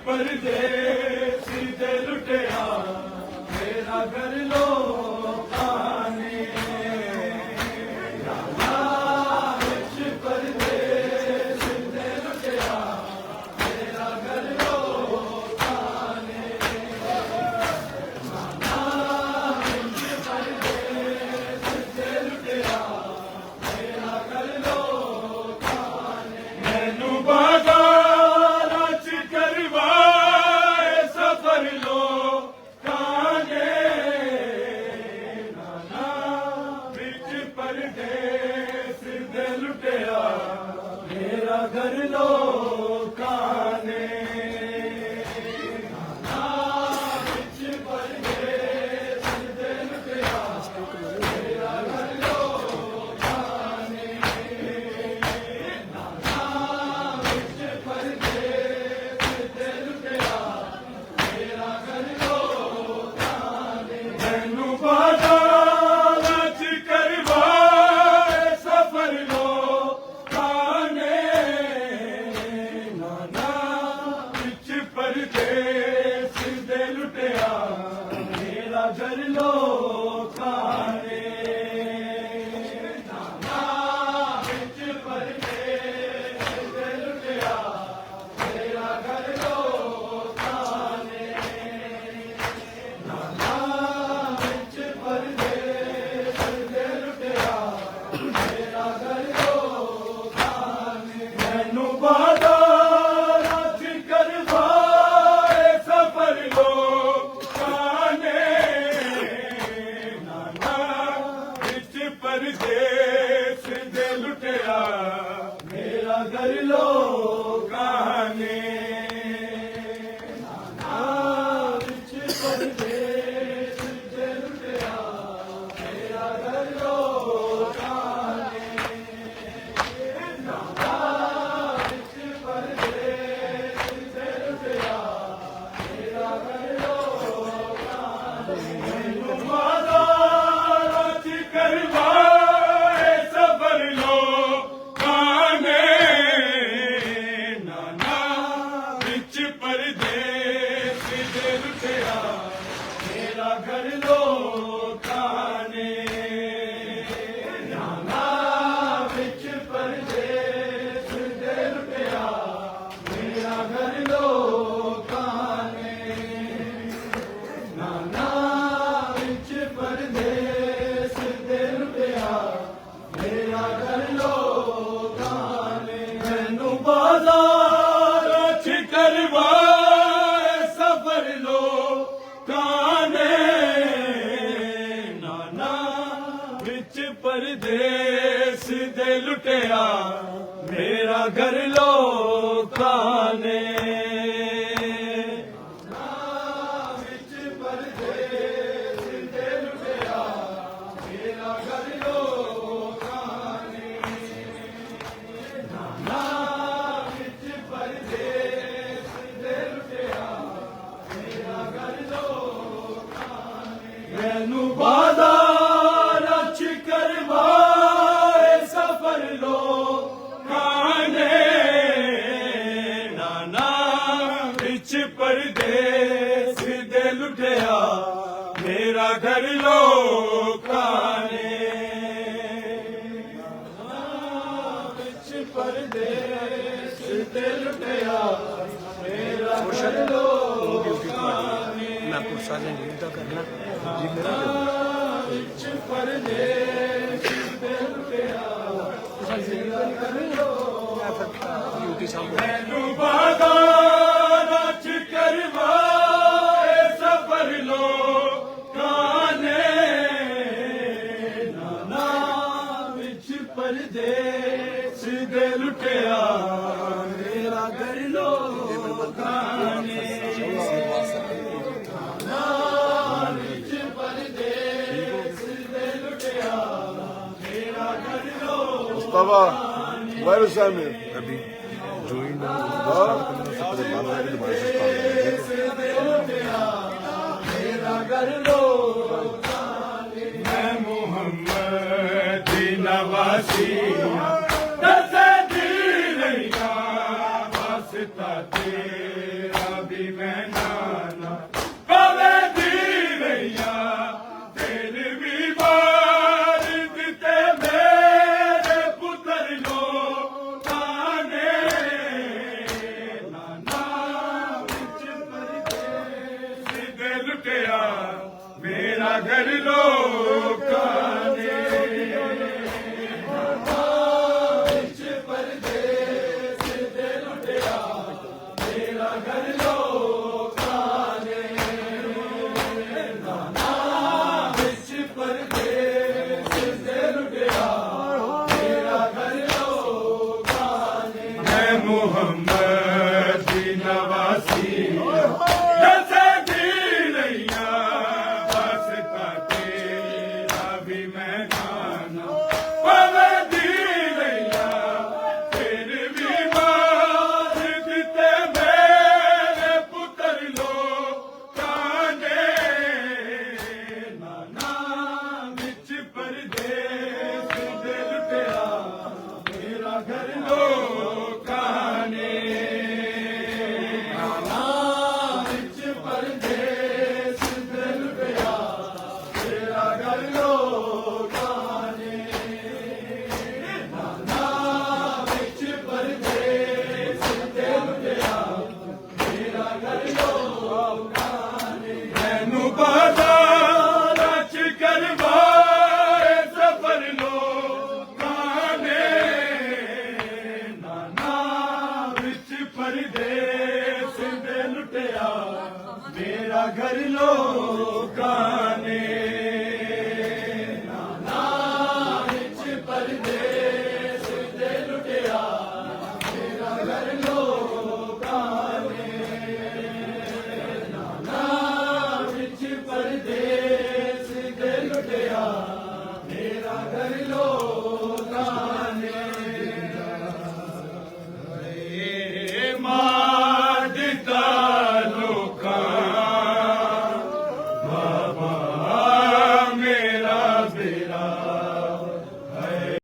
परदेस दे लुटिया मेरा घर लो आने विच परदेस दे लुटिया मेरा घर लो आने विच परदेस दे लुटिया मेरा घर लो आने मैनू बाजार च करवा परदेस दे लुटिया मेरा घर लो काने विच परदेस दे लुटिया मेरा घर लो काने विच परदेस दे लुटिया मेरा घर लो काने मैनू बाजार च करवा परदेस दे लुटिया मेरा घर लो खाने विच परदेस दे लुटिया मेरा घर लो खाने विच परदेस दे लुटिया मेरा घर लो खाने मैनू बाजार च करवा परदेस दे लुटिया मेरा घर लो काने विच परदेस दे लुटिया मेरा घर लो काने विच परदेस दे लुटिया मेरा घर लो काने मैनू बाजार च करवा परदेस दे लुटिया मेरा घर लो काने विच परदेस दे लुटिया मेरा घर लो काने विच परदेस दे लुटिया मेरा घर लो काने मैनू बाजार च करवा सफर लो काने विच परदेस दे लुटिया मेरा घर लो काने विच परदेस दे लुटिया मेरा घर लो काने विच परदेस दे लुटिया मेरा घर लो काने मैनू बाजार च करवा सफर लो काने विच परदेस दे लुटिया मेरा घर लो काने विच परदेस दे लुटिया मेरा घर लो काने मैं आपको सारे नींदा करना जी मेरा विच परदेस दे लुटिया मेरा घर लो मैनू बाजार च करवा सफर लो काने विच परदेस दे लुटिया मेरा घर लो काने विच परदेस दे लुटिया Mustafa, where is Samir? अभी join उससे पहले बात है कि दोबारा से start मेरा घर लो मैं मोहम्मद नवासी दस दिलैया वास्ता तेरा भी मैं नाना कवे दिलैया दिल भी बार दिते मेरे पुत्र लो ताने नाना विच परदेस दे लुटिया मेरा घर लोकां ने विच परदेस दे लुटिया मेरा घर लोकां ने नाना विच परदेस दे लुटिया मेरा घर लोकां ने मैं मोहम्मद